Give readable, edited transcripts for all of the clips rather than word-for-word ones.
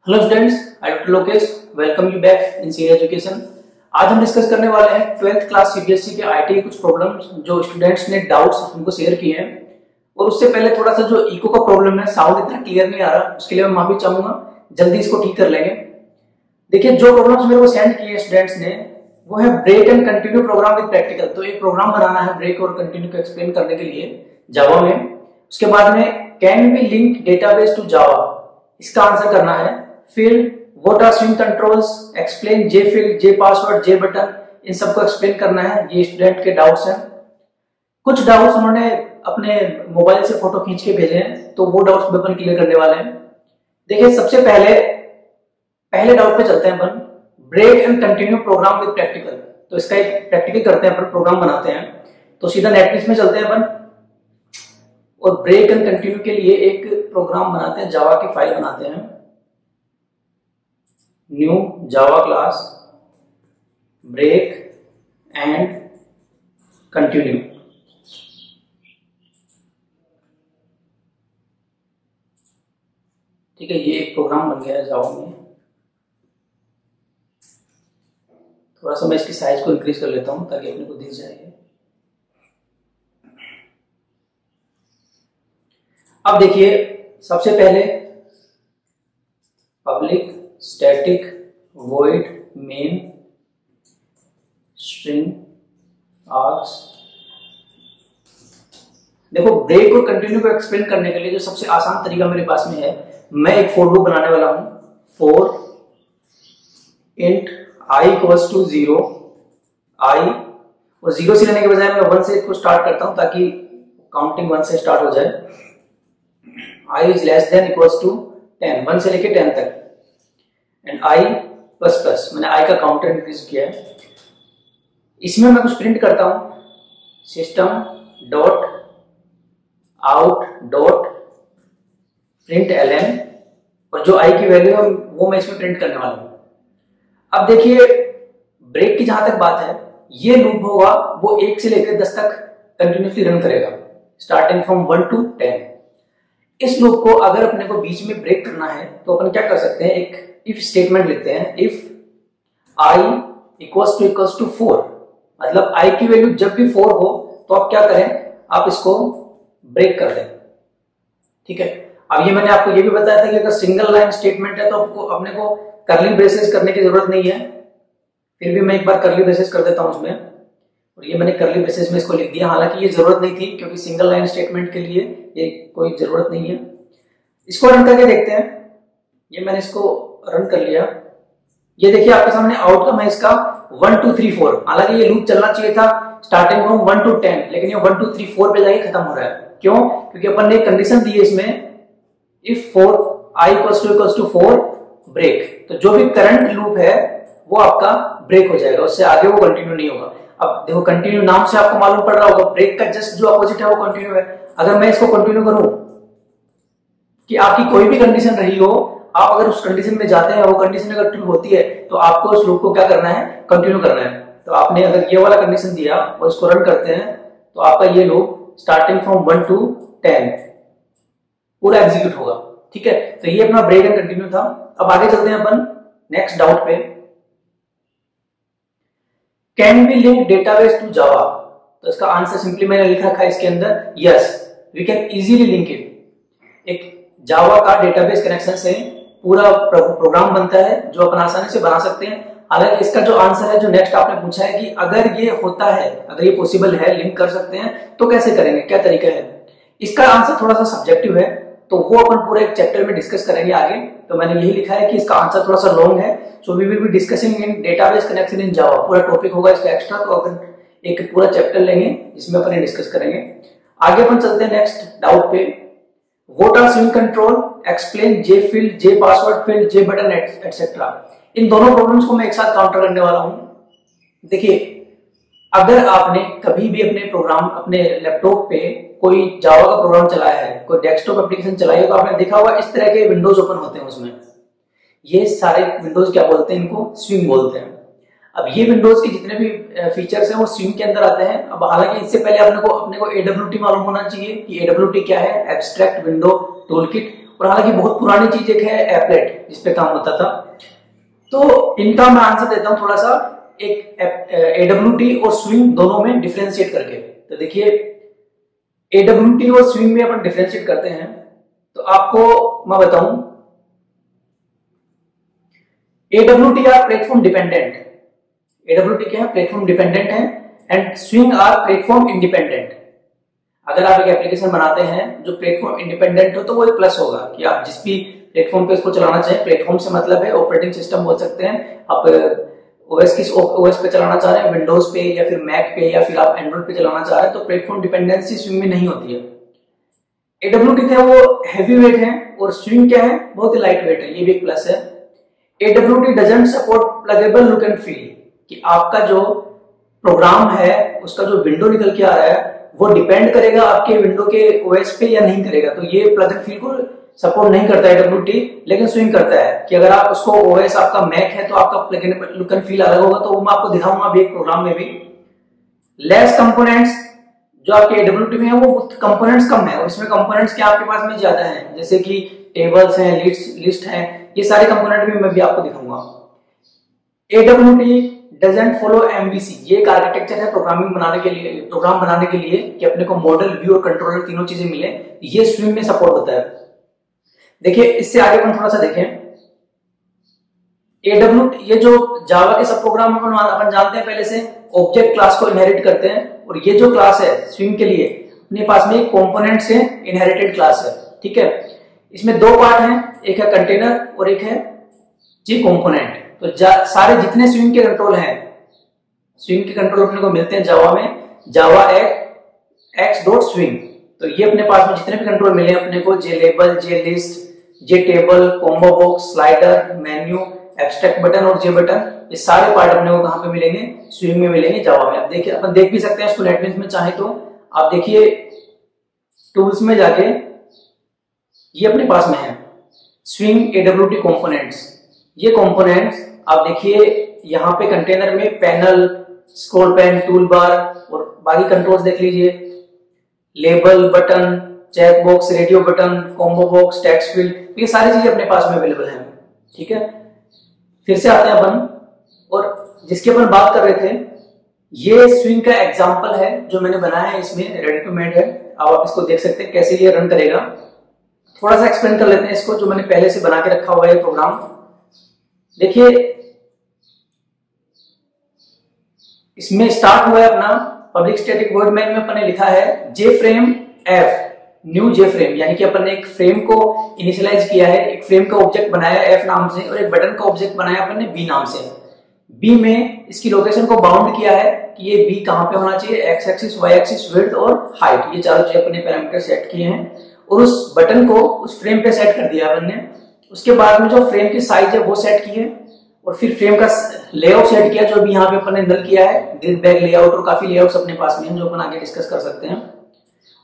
Hello students, I doctor Lokesh welcome you back in C education. आज हम discuss करने वाले हैं 12th क्लास सीबीएसई के आईटी के कुछ प्रॉब्लम्स जो स्टूडेंट्स ने डाउट्स हमको शेयर किए हैं। और उससे पहले थोड़ा सा जो इको का प्रॉब्लम है, साउंड इतना क्लियर नहीं आ रहा, उसके लिए मैं माफी चाहूंगा। जल्दी इसको ठीक कर लेंगे। देखिए, जो प्रॉब्लम्स मेरे को सेंड किए स्टूडेंट्स ने वो है break and continue program with practical. तो एक प्रोग्राम बनाना है ब्रेक और कंटिन्यू को एक्सप्लेन करने के लिए जावा में। उसके बाद में can be link database to Java, इसका आंसर करना है। फिर what are swing controls, explain J field, J password, J button, इन सबको एक्सप्लेन करना है। ये स्टूडेंट के डाउट्स हैं। कुछ डाउट्स उन्होंने अपने मोबाइल से फोटो खींच के भेजे हैं, तो वो डाउट्स भी अपन क्लियर करने वाले हैं। देखिए, सबसे पहले डाउट पे चलते हैं अपन। Break and continue program with practical. तो इसका एक प्रैक्टिकल करते हैं अपन, प्रोग्राम बनाते हैं। तो सीधा नेटलिस्ट में चलते हैं अपन और ब्रेक एंड कंटिन्यू के लिए एक प्रोग्राम बनाते हैं, जावा की फाइल बनाते हैं। New Java class break and continue. ठीक है, ये एक प्रोग्राम बन गया है जावा में। थोड़ा सा मैं इसकी साइज को इंक्रीज कर लेता हूं ताकि अपने को दिख जाए। अब देखिए, सबसे पहले public static void main string args. देखो, ब्रेक और कंटिन्यू को एक्सप्लेन करने के लिए जो सबसे आसान तरीका मेरे पास में है, मैं एक फॉर लूप बनाने वाला हूं। For int i equals to 0, i और 0 से लेने के बजाय मैं 1 से इसको स्टार्ट करता हूं ताकि काउंटिंग 1 से स्टार्ट हो जाए। i is less than equals to 10, 1 से लेके 10 तक। एंड i प्लस प्लस, मैंने i का काउंटर इंक्रीज किया है। इसमें मैं कुछ प्रिंट करता हूं, system dot out dot print ln, और जो i की वैल्यू है वो मैं इसमें प्रिंट करने वाला हूं। अब देखिए, ब्रेक की जहां तक बात है, ये लूप होगा वो 1 से लेकर 10 तक कंटिन्यूसली रन करेगा, स्टार्टिंग फ्रॉम 1 to 10। इस लूप को अगर अपने को बीच में ब्रेक करना है तो अपन क्या कर सकते हैं, एक इफ स्टेटमेंट लिखते हैं। इफ i इक्वल्स टू 4, मतलब i की वैल्यू जब भी 4 हो तो आप क्या करें, आप इसको ब्रेक कर दें। ठीक है, अब ये मैंने आपको ये भी बताया था कि अगर सिंगल लाइन स्टेटमेंट है तो आपको अपने को कर्ली ब्रेसेस करने की जरूरत नहीं है। फिर भी मैं एक बार कर्ली ब्रेसेस कर देता हूं उसमें, और ये मैंने कर्ली ब्रेसेस में इसको लिख दिया। हालांकि ये जरूरत नहीं थी क्योंकि सिंगल लाइन स्टेटमेंट के लिए ये कोई जरूरत नहीं है। इसको रन करके देखते हैं। ये मैंने इसको रन कर लिया। ये देखिए आपके सामने आउटकम है इसका 1 2 3 4। हालांकि ये लूप चलना चाहिए था स्टार्टिंग फ्रॉम 1 to 10, लेकिन ये 1 2 3 4 पे जाके खत्म हो रहा है। क्यों? क्योंकि अपन ने एक कंडीशन दी है इसमें, if 4 i equals to 4 break. तो जो भी करंट लूप है वो आपका ब्रेक हो जाएगा, उससे आगे वो कंटिन्यू नहीं होगा। अब देखो, कंटिन्यू नाम से आपको मालूम पड़ रहा होगा, ब्रेक का जस्ट जो अपोजिट है वो कंटिन्यू है। अगर मैं इसको कंटिन्यू करूं कि आपकी कोई भी कंडीशन रही हो, आप अगर उस कंडीशन में जाते हैं, वो कंडीशन अगर ट्रू होती है तो आपको उस लूप को क्या करना है, कंटिन्यू करना है। तो आपने अगर ये वाला कंडीशन दिया और इसको रन करते हैं तो आपका ये लूप स्टार्टिंग फ्रॉम 1 to 10 पूरा एग्जीक्यूट होगा। ठीक है, तो ये अपना ब्रेक एंड कंटिन्यू था। अब आगे चलते हैं अपन नेक्स्ट डाउट पे। Can be link database to Java. तो इसका आंसर सिंपली मैंने लिख रखा है इसके अंदर, yes we can easily link it. एक जावा का डेटाबेस कनेक्शन से पूरा प्रोग्राम बनता है जो अपन आसानी से बना सकते हैं। हालांकि इसका जो आंसर है, जो नेक्स्ट आपने पूछा है कि अगर ये होता है, अगर ये पॉसिबल है, लिंक कर सकते हैं, तो कैसे करेंगे, क्या तरीका है, इसका आंसर थोड़ा सा सब्जेक्टिव है। तो वो अपन पूरे एक चैप्टर में डिस्कस करेंगे आगे। तो मैंने यही लिखा है कि इसका आंसर थोड़ा सा लॉन्ग है। So we will be discussing in database connection in Java, पूरा टॉपिक होगा इसका एक्स्ट्रा। तो अपन एक पूरा चैप्टर लेंगे जिसमें अपन डिस्कस करेंगे। आगे अपन चलते हैं नेक्स्ट डाउट पे। What are swing control, explain J field, J password field, J button et cetera. इन दोनों प्रॉब्लम्स को मैं एक साथ काउंटर करने वाला हूं। देखिए, अगर आपने कभी भी अपने प्रोग्राम, अपने लैपटॉप पे कोई जावा का प्रोग्राम चलाया है, कोई डेस्कटॉप एप्लीकेशन चलाई है, तो आपने देखा होगा इस तरह के विंडोज ओपन होते हैं उसमें। ये सारे विंडोज क्या बोलते हैं, इनको स्विंग बोलते हैं। अब ये विंडोज के जितने भी फीचर्स हैं वो स्विंग के अंदर आते हैं। अब हालांकि इससे पहले अपने को AWT मालूम होना चाहिए कि AWT क्या है, एब्स्ट्रैक्ट विंडो टूलकिट, और हालांकि बहुत पुरानी चीज एक है एप्लेट जिसपे काम होता था। तो इनका मैं आंसर देता हूं थोड़ा सा, एक AWT और स्विंग दोनों में डिफरेंशिएट करके। तो देखिए AWT और स्विंग में अपन डिफरेंशिएट करते हैं, तो आपको मैं बताऊं AWT are platform dependent. AWT क्या है? प्लेटफॉर्म डिपेंडेंट है, and swing are platform independent. अगर आप एक एप्लीकेशन बनाते हैं जो प्लेटफॉर्म इंडिपेंडेंट हो तो वो एक प्लस होगा कि आप जिस भी प्लेटफॉर्म पे इसको चलाना चाहें, प्लेटफॉर्म से मतलब है ऑपरेटिंग सिस्टम बोल सकते हैं, आप ओएस किस ओएस पे चलाना चाह रहे हैं, विंडोज पे या फिर मैक पे या फिर आप एंड्रॉइड पे चलाना चाह रहे हैं, तो प्लेटफॉर्म डिपेंडेंसी स्विंग में नहीं होती है। AWT है वो हैवी वेट है और स्विंग क्या है? बहुत ही लाइट वेट है, ये भी एक प्लस है। AWT doesn't support pluggable look and feel, कि आपका जो प्रोग्राम है उसका जो विंडो निकल के आ रहा है वो डिपेंड करेगा आपके विंडो के ओएस पे या नहीं करेगा। तो ये प्लग एंड फील को सपोर्ट नहीं करता है AWT, लेकिन स्विंग करता है कि अगर आप उसको ओएस आपका मैक है तो आपका plug and look and feel अलग होगा। तो वो मैं आपको दिखाऊंगा अभी एक प्रोग्राम में भी। लेस कंपोनेंट्स, जो आपके AWT में है वो कंपोनेंट्स कम है, और इसमें कंपोनेंट्स क्या आपके पास में ज्यादा है, जैसे कि टेबल्स हैं, लिस्ट हैं, ये सारे कंपोनेंट भी मैं भी आपको दिखाऊंगा। AWT डजंट फॉलो MVC, ये एक आर्किटेक्चर है प्रोग्राम बनाने के लिए कि अपने को मॉडल, व्यू और कंट्रोलर तीनों चीजें मिले, ये स्विंग में सपोर्ट होता है। देखिए इससे आगे अपन थोड़ा सा देखें, AWT ये जो जावा के सब प्रोग्राम अपन जानते हैं पहले से, ऑब्जेक्ट क्लास को इनहेरिट करते हैं, और ये जो क्लास है स्विंग के लिए अपने पास में एक कंपोनेंट से इनहेरिटेड क्लास है। ठीक है, इसमें दो पार्ट हैं, एक है कंटेनर और एक है जी कंपोनेंट। तो सारे जितने स्विंग के कंट्रोल हैं, स्विंग के कंट्रोल अपने को मिलते हैं जावा में, जावा एक्स डॉट स्विंग। तो ये अपने पास में जितने भी कंट्रोल मिले अपने को, J label, J list, J table, combo box, slider, menu, abstract button और जे बटन, ये सारे पार्ट अपने को कहां पे मिलेंगे? स्विंग में मिलेंगे, जावा में। अब देखिए अपन देख भी सकते हैं इसको नेटबीन्स में चाहे तो। आप देखिए टूल्स में जाके ये अपने पास में है स्विंग AWT कंपोनेंट्स। ये कंपोनेंट्स आप देखिए यहाँ पे कंटेनर में panel, scroll pane, tool bar और बाकी कंट्रोल्स देख लीजिए, label, button, check box, radio button, combo box, text field, ये सारी चीजें अपने पास में अवेलेबल हैं। ठीक है, फिर से आते हैं अपन, और जिसकी अपन बात कर रहे थे ये स्विंग का एग्जांपल है जो मैंने बनाया है, इसमें रेडी टू मेड है। अब आप इसको देख सकते हैं कैसे ये रन करेगा। थोड़ा सा एक्सप्लेन कर लेते हैं इसको, जो मैंने पहले से बना के रखा हुआ है प्रोग्राम। देखिए इसमें स्टार्ट हुआ है अपना पब्लिक स्टैटिक वॉइड मेन में अपन ने लिखा है जे फ्रेम एफ, न्यू जे फ्रेम, यानी कि अपन ने एक फ्रेम को इनिशियलाइज किया है, एक फ्रेम का ऑब्जेक्ट बनाया एफ नाम से, और एक बटन का ऑब्जेक्ट बनाया अपन ने बी नाम से। बी में इसकी लोकेशन को बाउंड किया है कि ये बी कहां पे होना चाहिए, X axis, Y axis, width और हाइट, ये चारों चीजें अपने पैरामीटर सेट किए हैं, और उस बटन को उस फ्रेम पे सेट कर दिया अपन ने। उसके बाद में जो फ्रेम की साइज है वो सेट की है, और फिर फ्रेम का लेआउट सेट किया, जो अभी यहाँ पे अपन ने नल किया है, ग्रिड बैग लेआउट, और काफी लेआउट्स अपने पास में हैं जो अपन आगे डिस्कस कर सकते हैं।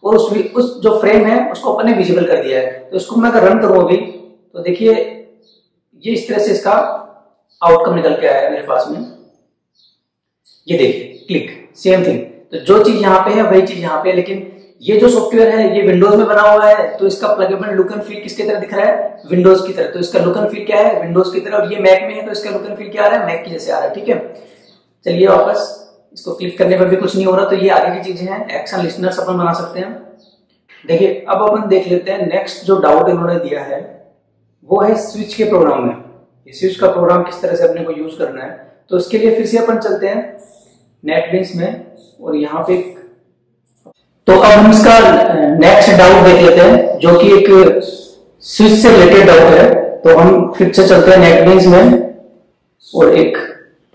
और उस जो फ्रेम है उसको अपन ने विजिबल कर दिया है। तो इसको मैं अगर रन करूं अभी, तो देखिए ये इस तरह से इसका आउटकम निकल के आया है मेरे पास में। ये देखिए क्लिक, सेम थिंग। तो जो चीज यहाँ पे है वही चीज यहाँ पे है, लेकिन ये जो सॉफ्टवेयर है ये विंडोज में बना हुआ है, तो इसका प्लगएबल लुक एंड फील किसके तरह दिख रहा है? विंडोज की तरह। तो इसका लुक एंड फील क्या है? विंडोज की तरह। और ये मैक में है तो इसका लुक एंड फील क्या आ रहा है? मैक की जैसे आ रहा है। ठीक है, चलिए वापस इसको क्लिक करने पर भी कुछ नहीं हो रहा, तो ये आगे की चीजें हैं। एक्शन लिस्टनर्स अपन बना सकते हैं। देखिए अब अपन देख लेते हैं नेक्स्ट जो डाउट इन्होंने दिया है वो है स्विच के प्रोग्राम में। स्विच का प्रोग्राम किस तरह से अपने को यूज करना है, तो उसके लिए फिर से अपन चलते हैं नेटबीन्स में, और यहाँ पे तो अब हम इसका नेक्स्ट डाउट देख लेते हैं जो कि एक स्विच से रिलेटेड डाउट है। तो हम फिर से चलते हैं नेटबीन्स में और एक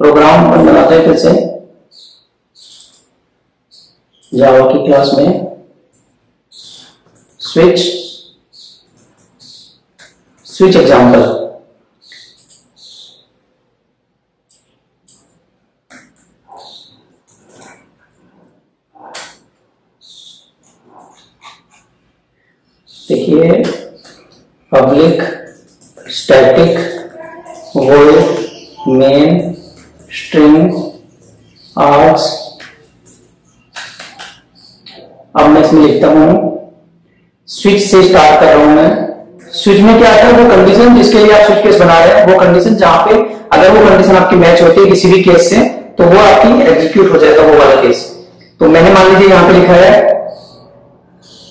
प्रोग्राम अपन बनाते हैं फिर से जावा की क्लास में, स्विच एग्जाम्पल। देखिए public static void main string args. अब मैं इसमें लिखता हूं, स्विच से स्टार्ट कर रहा हूं मैं, स्विच में क्या आता है, वो कंडीशन जिसके लिए आप स्विच केस बना रहे हैं, वो कंडीशन जहां पे अगर वो कंडीशन आपकी मैच होती है किसी भी केस से, तो वो आपकी एग्जीक्यूट हो जाएगा वो वाला केस। तो मैंने मान लीजिए यहां पे लिखा है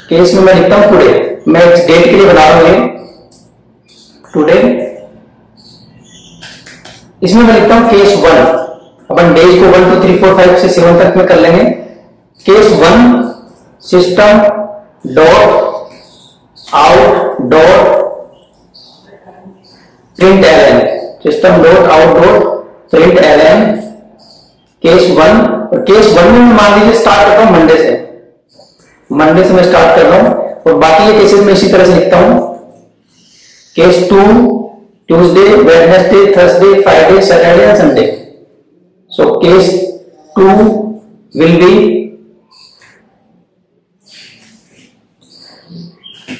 केस में मैं लिखता हूं टुडे, मैं डेट के लिए बना रहा हूं टुडे, इसमें मैं लिखता हूं केस 1। अपन डेज को 1 2 3 4 5 से 7 तक में कर लेंगे। Case 1 system dot out dot print LN, system dot out dot print LN case 1। और केस 1 में मान लीजिए स्टार्ट करता हूं मंडे से, मंडे से मैं स्टार्ट कर रहा हूं, और बाकी ये केसेस में इसी तरह से लिखता हूं। Case 2 Tuesday Wednesday Thursday Friday Saturday and Sunday. So case 2 will be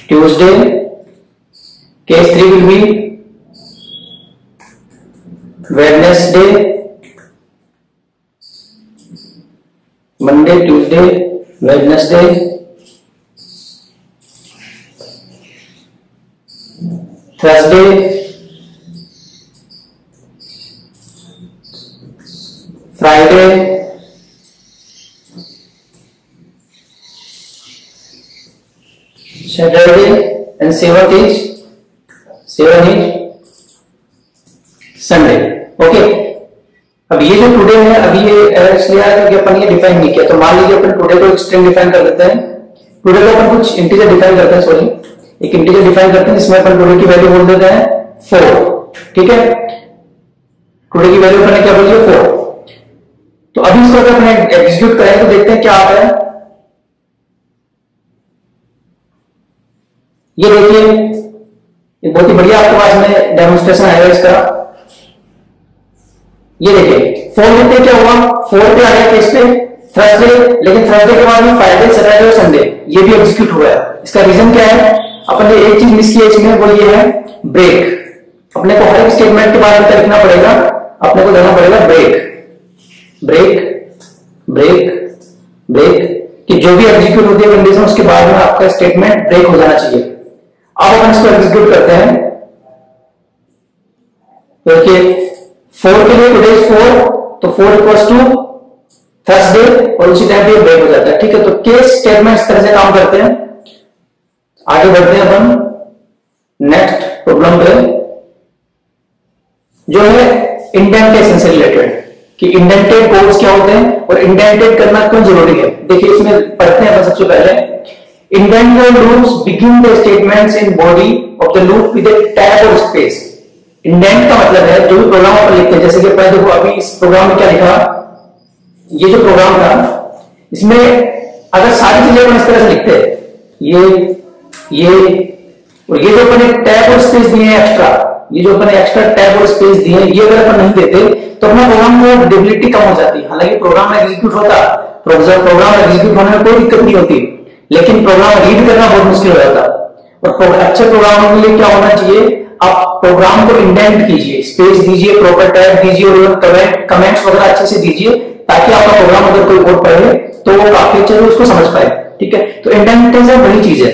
Tuesday, case 3 will be Wednesday, Monday Tuesday Wednesday Thursday Friday Saturday and 7 is Sunday. Okay, अब ये जो टुडे है, अभी ये इसलिए आया कि अपन ये डिफाइन नहीं किया, तो मान लीजिए अपन टुडे को एक स्ट्रिंग डिफाइन कर देते हैं। टुडे को अपन कुछ इंटीजर डिफाइन करते हैं, सॉरी एक इंटीजर डिफाइन करते हैं जिसमें अपन टुडे की वैल्यू बोल देते हैं 4। ठीक है, टुडे की वैल्यू अपन ने क्या बोली है 4। तो अभी इसको अगर अपन एग्जीक्यूट करें तो देखते हैं क्या आता है। ये देखिए, ये बहुत ही बढ़िया आपके पास में डेमोन्स्ट्रेशन आएगा इसका। ये देखिए 4 लिखते क्या हुआ, 4 पे आ गया किस पे, थर्सडे, लेकिन थर्सडे के बाद में फ्राइडे सैटरडे और संडे ये भी एग्जीक्यूट हुआ है। इसका रीजन क्या है, अपन ने एक चीज मिस की है इसमें, वो ये है ब्रेक। अपने को हर एक स्टेटमेंट के बाद में लिखना पड़ेगा, अपने को देना पड़ेगा ब्रेक ब्रेक ब्रेक ब्रेक, कि जो भी एग्जीक्यूट होती है कंडीशन उसके बाद में आपका स्टेटमेंट ब्रेक हो जाना चाहिए। अब अपन इसको एग्जीक्यूट करते हैं। तो देखिए 4 के लिए टुडे इज 4, तो 4 इक्वल्स टू थर्सडे, और उसी टाइम पे ब्रेक हो जाता है। ठीक है, तो केस स्टेटमेंट इस तरह से काम करते हैं। आगे बढ़ते हैं अपन नेक्स्ट प्रॉब्लम पे, जो है इंडेंटेशन से रिलेटेड, कि इंडेंटेड कोड्स क्या होते हैं और इंडेंटेड करना क्यों जरूरी है। देखिए इसमें पढ़ते हैं अपन सबसे पहले, indented loops begin the statements in body of the loop with a tab और स्पेस। इंडेंट का मतलब है जो भी प्रोग्राम अपन लिखते हैं, जैसे कि अपन देखो अभी इस प्रोग्राम में क्या लिखा, ये जो प्रोग्राम था इसमें अगर सारी चीजें अपन इस तरह से लिखते हैं, ये और ये जो अपन एक टैब और स्पेस दिए हैं एक्स्ट्रा, ये जो अपन एक्स्ट्रा टैब और स्पेस दिए हैं, ये अगर अपन नहीं देते तो अपना प्रोग्राम में डिटेबिलिटी कम हो जाती है। हालांकि प्रोग्राम एग्जीक्यूट होता, प्रोग्राम एग्जीक्यूट होने में कोई दिक्कत नहीं होती, लेकिन प्रोग्राम रीड करना बहुत मुश्किल हो जाता। और अच्छे प्रोग्राम के लिए क्या होना चाहिए, आप प्रोग्राम को इंडेंट कीजिए, स्पेस दीजिए, प्रॉपर टैग दीजिए और कमेंट्स वगैरह अच्छे से दीजिए, ताकि आपका प्रोग्राम अगर कोई और पढ़े तो वो काफी अच्छे से उसको समझ पाए। ठीक है, तो इंडेंटेशन वही चीज है।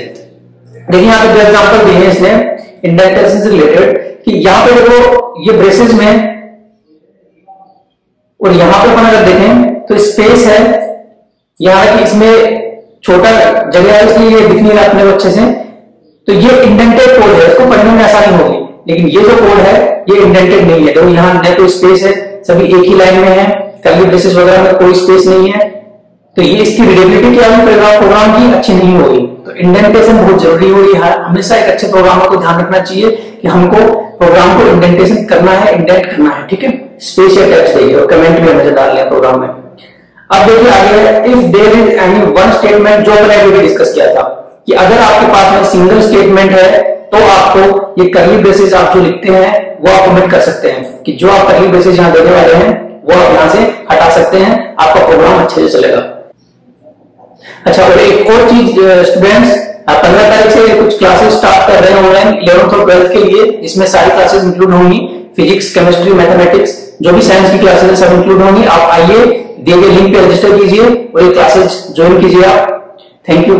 देखिए यहाँ पे दो एग्जांपल दिए हैं इसने इंडेंटेशन से रिलेटेड, कि यहाँ पे देखो ये ब्रेसेस में और यहाँ पे अपन अगर देखें तो स्पेस है, यहाँ कि इसमें छोटा जगह है इसलिए ये दिख नहीं रहा अपने को अच्छे से, तो ये इंडेंटेड कोड है, इसको पढ़ने में आसानी होगी। लेकिन ये जो कोड है ये इंडेंटेड नहीं है, देखो यहाँ न तो स्पेस है, सभी एक ही लाइन में है, कर्ली ब्रेसेस वगैरह में कोई स्पेस नहीं है, तो ये इसकी रीडेबिलिटी क्या है प्रोग्राम की अच्छी नहीं होगी। तो इंडेंटेशन बहुत जरूरी होगी, हमेशा एक अच्छे प्रोग्रामर को ध्यान रखना चाहिए कि हमको प्रोग्राम को इंडेंटेशन करना है, इंडेंट करना है। ठीक है, स्पेस या टेक्स्ट चाहिए और कमेंट भी हमेशा डाल लें प्रोग्राम में। अब देखिए आगे है, if there is any one statement, जो मैंने अभी डिस्कस किया था कि अगर आपके पास में सिंगल स्टेटमेंट है तो आपको ये कर्ली ब्रेसेस आप जो लिखते हैं वो आप कमेंट कर सकते हैं, कि जो आप कर्ली ब्रेसेस यहां देने वाले हैं वो आप यहां से हटा सकते हैं, आपका प्रोग्राम अच्छे से चलेगा। अच्छा, और एक और चीज स्टूडेंट्स, 15 तारीख से कुछ क्लासेस स्टार्ट कर रहे हैं ऑनलाइन 11th और 12th के लिए, जिसमें सारी क्लासेस इंक्लूड होंगी, फिजिक्स केमिस्ट्री मैथमेटिक्स जो भी साइंस की क्लासेस है सब इंक्लूड होंगी। आप आइए, दिए गए लिंक पे रजिस्टर कीजिए और ये क्लासेस ज्वाइन कीजिए आप। Thank you.